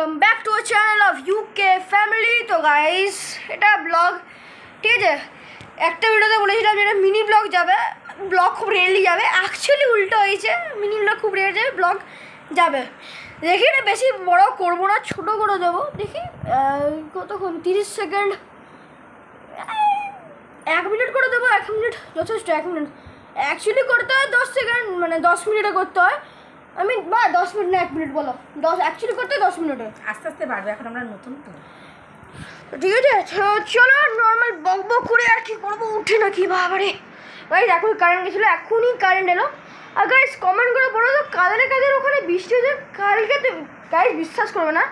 Welcome back to a channel of UK family. তো guys, এটা blog, ঠিক আছে। একটা ভিডিওতে বলেছিলাম যে এটা মিনি ব্লগ যাবে, ব্লগ খুব রেয়ারলি যাবে। অ্যাকচুয়ালি উল্টো হয়েছে, মিনি ব্লগ খুব রেয়ার যাবে, ব্লগ যাবে। দেখি এটা বেশি বড় করবো না, ছোটো করে দেবো। দেখি কতক্ষণ, 30 সেকেন্ড, 1 মিনিট করে দেবো। 1 মিনিট যথেষ্ট। 1 মিনিট অ্যাকচুয়ালি করতে হয় 10 সেকেন্ড, মানে 10 মিনিটে করতে হয়। আমি বা 10 মিনিট না 1 মিনিট বলো, 10 অ্যাকচুয়ালি করতে 10 মিনিটে, আস্তে আস্তে বাড়বে। এখন আমরা নতুন তো, ঠিক আছে। চলো নর্মাল বক বক করে আর কি করবো, উঠে না কি বাবারে। গাইস এখন কারেন্ট গেছিলো, এখনই কারেন্ট এলো। আর গাইস কমেন্ট করে বলো তো কাদের ওখানে বৃষ্টি হয়েছে কালকে। তো গাইস বিশ্বাস করবে না,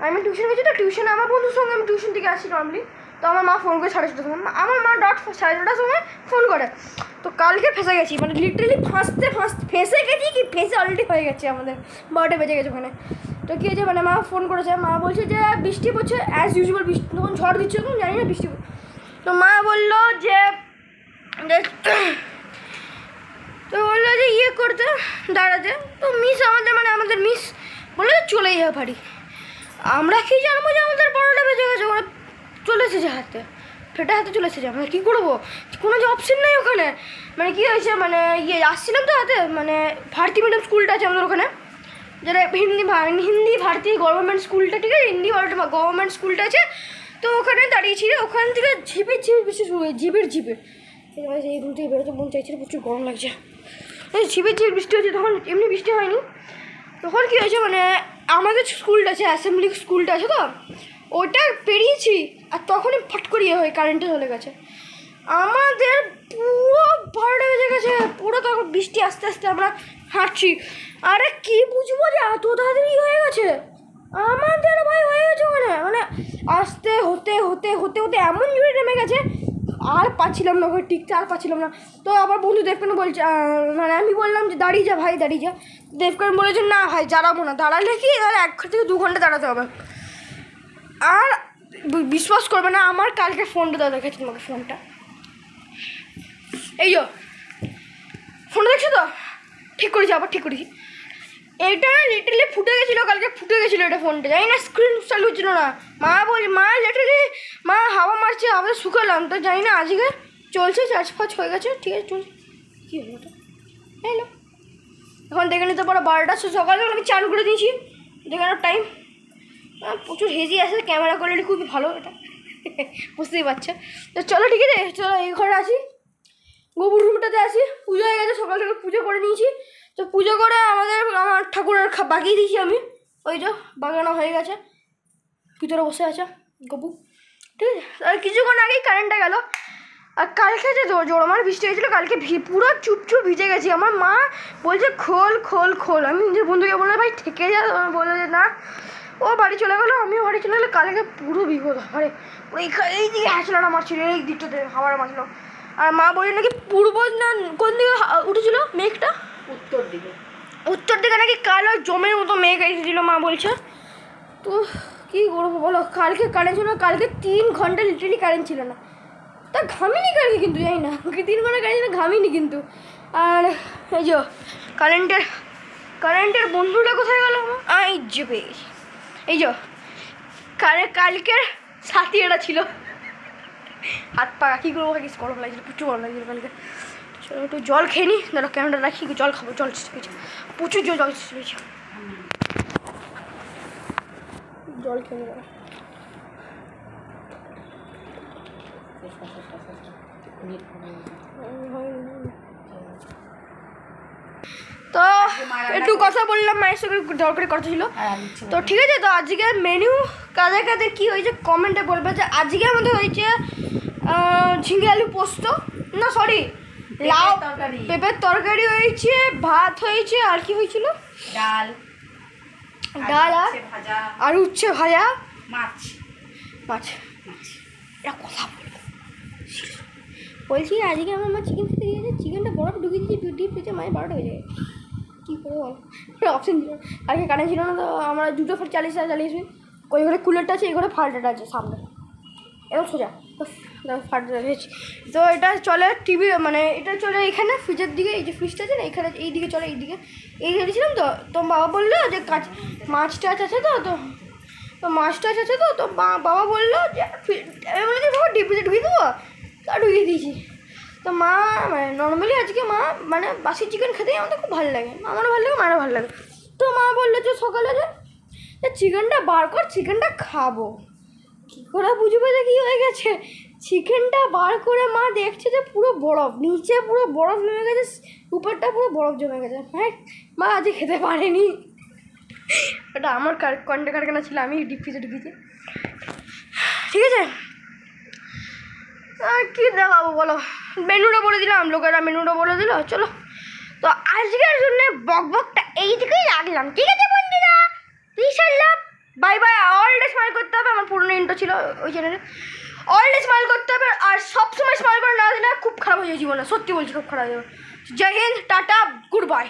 আমি টিউশন গেছি, তো টিউশনে আমার বন্ধুর সঙ্গে আমি টিউশন থেকে আসি নর্মালি। তো আমার মা ফোন করে 6:30টার সময়, আমার মা 6:30টার সময় ফোন করে। তো কালকে ফেঁসে গেছি, মানে লিটারেলি ফেঁসে গেছি, কি ফেঁসে অলরেডি হয়ে গেছে, আমাদের 12টা বেজে গেছে ওখানে। তো কী হয়েছে, মানে মা ফোন করেছে, মা বলছে যে বৃষ্টি পড়ছে অ্যাজ ইউজুয়াল, বৃষ্টি তখন ঝড় দিচ্ছে, তখন জানি না বৃষ্টি। তো মা বললো যে ইয়ে করতে দাঁড়াতে। তো মিস আমাদের মিস বলে চলে যাবে বাড়ি। আমরা কি জানবো যে আমাদের 12টা বেজে গেছে, ওরা চলে এসেছে হাতে, ফেটে হাতে চলে এসেছে। আমরা কী করবো, কোনো যে অপশন নেই ওখানে। মানে কী হয়েছে, মানে ইয়ে আসছিলাম তো হাতে, মানে ভারতী মিডিয়াম স্কুলটা আছে আমাদের ওখানে, যেটা হিন্দি ভারতী গভর্নমেন্ট স্কুলটা, ঠিক আছে, হিন্দি গভর্নমেন্ট স্কুলটা আছে। তো ওখানে দাঁড়িয়েছিল, ওখান থেকে ঝিপির বেশি শুরু হয়, ঝিপির এই রুম থেকে বেরোতে মন চাইছিল, প্রচুর গরম লাগছে। ঝিপির বৃষ্টি হচ্ছে, তখন এমনি বৃষ্টি হয়নি। তখন কী হয়েছে, মানে আমাদের স্কুলটা আছে, অ্যাসেম্বলি স্কুলটা আছে, তো ওটা পেরিয়েছি, আর তখনই ফট করে ইয়ে হয়ে কারেন্টে চলে গেছে। আমাদের পুরো 12টা বেজে গেছে, পুরো তখন বৃষ্টি আস্তে আস্তে আমরা হাঁটছি। আরে কি বুঝবো যে এত তাড়াতাড়ি হয়ে গেছে, আমাদের ভাই হয়ে গেছে ওখানে, মানে আস্তে হতে হতে হতে হতে এমন জোরে নেমে গেছে, আর পাচ্ছিলাম না ওখানে টিকতে, আর পাচ্ছিলাম না। তো আবার বন্ধু দেবকান বলছে, মানে আমি বললাম যে দাঁড়িয়ে যা ভাই, দাঁড়িয়ে যা। দেবকান বলেছে না ভাই দাঁড়াবো না, দাঁড়ালে কি তাহলে 1 থেকে 2 ঘন্টা দাঁড়াতে হবে। আর বিশ্বাস করবে না, আমার কালকে ফোনটা দাদা দেখেছি, তোমাকে ফোনটা, এই ফোনটা দেখছো তো, ঠিক করেছি, আবার ঠিক করেছি। এটা লিটারলি ফুটে গেছিলো, কালকে ফুটে গেছিলো এটা ফোনটা, জানি না স্ক্রিন চালু হচ্ছিলো না। মা লিটারলি হাওয়া মারছে, আমাদের শুকালাম, তো জানি না আজকে চলছে, চার্জ ফার্জ হয়ে গেছে, ঠিক আছে চলছে। কী হলো ওটা, হ্যালো, এখন দেখে নিতে পারো 12টা সকালে আমি চান করে দিয়েছি, দেখে নাও টাইম। প্রচুর হেজি আছে, ক্যামেরা কোয়ালিটি খুবই ভালো, এটা বুঝতেই পারছো। তো চলো ঠিক আছে, চলো এই ঘরে আসি, গোবর রুমটাতে আসি। পুজো হয়ে গেছে, সকাল থেকে পুজো করে নিয়েছি। তো পুজো করে আমার ঠাকুরের বাগিয়ে দিয়েছি আমি, ওই যে বাগানো হয়ে গেছে, ভিতরে বসে আছে গবু, ঠিক আছে। আর কিছুক্ষণ আগেই কারেন্টটা গেল। আর কালকে যে জোরমার বৃষ্টি হয়েছিলো, কালকে পুরো চুপচুপ ভিজে গেছি। আমার মা বলছে খোল, আমি নিজের বন্ধুকে বললাম ভাই থেকে যা, বললো যে না, ও বাড়ি চলে গেলো, আমিও বাড়ি চলে গেলো। কালকে পুরো বিপদ, আরে পুরো এই দিকে হাসলাটা মারছিল, এই দিকটাতে হাওয়ার মারছিল। আর মা বলি নাকি পূর্ব না কোন দিকে উঠেছিল মেঘটা, উত্তর দিকে নাকি কালো জমের মতো মেঘ এসেছিলো মা বলছে। তো কী করবো বলো, কালকে কারেন্ট ছিল না, কালকে 3 ঘন্টা লিটারেলি কারেন্ট ছিল না। তা ঘামিনি কালকে, কিন্তু জানি না 3 ঘন্টা কারেন্ট ছিল, ঘামিনি কিন্তু। আর এই যে কারেন্টের বন্ধুটা কোথায় গেল, এই যে এই যে কালকের সাথী এটা ছিল, হাত পা কী করবো, কিছু গরম লাগছিল, প্রচুর গরম লাগছিল কালকে। চলো একটু জল খেয়ে নিই, ধরো ক্যামেরা রাখি, জল খাবো, জল পেয়েছি প্রচুর, জল পেয়েছি, জল খেয়ে নেবো। তো একটু কথা বললাম, মায়ের সঙ্গে দরকারি কথা ছিল। তো ঠিক আছে, তো আজকে মেনু কাদের কী হয়েছে কমেন্টে বলবে। যে আজকে আমাদের হয়েছে ঝিঙে আলু পোস্ত, না সরি লাউ পেঁপের তরকারি হয়েছে, ভাত হয়েছে, আর কি হয়েছিল, ডাল আর উচ্ছে ভাজা, মাছ। এটা কথা বলছি, আজকে আমার মা চিকেন খেতে গিয়েছে, চিকেনটা বরফ ঢুকিয়ে দিয়েছি ডিপ ফ্রিজে, মায়ের 12টা বেজে গেছে, কী করে বল, অপশন ছিল। আজকে কারেন্ট ছিল না, তো আমরা 2টো ফোন চালিয়েছি। ওই ঘরে কুলারটা আছে, এই ঘরে ফাল্টাটা আছে সামনে, এবার সোজা ফাল্টাটা হয়েছে। তো এটা চলে টিভি, মানে এটা চলে এখানে ফ্রিজের দিকে, এই যে ফ্রিজটা আছে না এখানে, এই দিকে চলে, এই দিকে ছিলাম। তো বাবা বললো যে মাছ টাছ আছে, তো তো মাছ টাছ আছে তো তো বাবা বললো যে আমি বলছি বাবা ডিপিতে ঢুকিয়ে দেবো, তা ঢুকিয়ে দিয়েছি। তো মা মানে নর্মালি আজকে মা মানে বাসি চিকেন খেতেই আমাদের খুব ভালো লাগে, আমারও ভালো লাগে, মারও ভালো লাগে। তো মা বললো যে সকালে যে চিকেনটা বার কর, চিকেনটা খাবো। কী করে বুঝবে যে কী হয়ে গেছে, চিকেনটা বার করে মা দেখছে যে পুরো বরফ, নিচে পুরো বরফ জমে গেছে, উপরটা পুরো বরফ জমে গেছে। হ্যাঁ মা আজকে খেতে পারেনি, ওটা আমার কন্টে কারখানা ছিল, আমি ডিপ ফ্রিজে ঢুকিয়েছি। ঠিক আছে, আর কী দেখাবো বলো, মেনুটা বলে দিলাম, লোকেরা মেনুটা বলে দিল। চলো, তো আজকের জন্য বকবকটা এইদিকেই রাখলাম। ঠিক আছে বন্ধুরা, ইনশাআল্লাহ বাই বাই। অলরেডি স্মাইল করতে হবে, আমার পুরনো ইন্টো ছিল ওই চ্যানেলে, অলরেডি স্মাইল করতে হবে। আর সবসময় স্মাইল করে না দিলে খুব খারাপ হয়ে যাবে জীবনে, সত্যি বলছি খুব খারাপ হয়ে যাবে। জয় হিন্দ, টাটা, গুড বাই।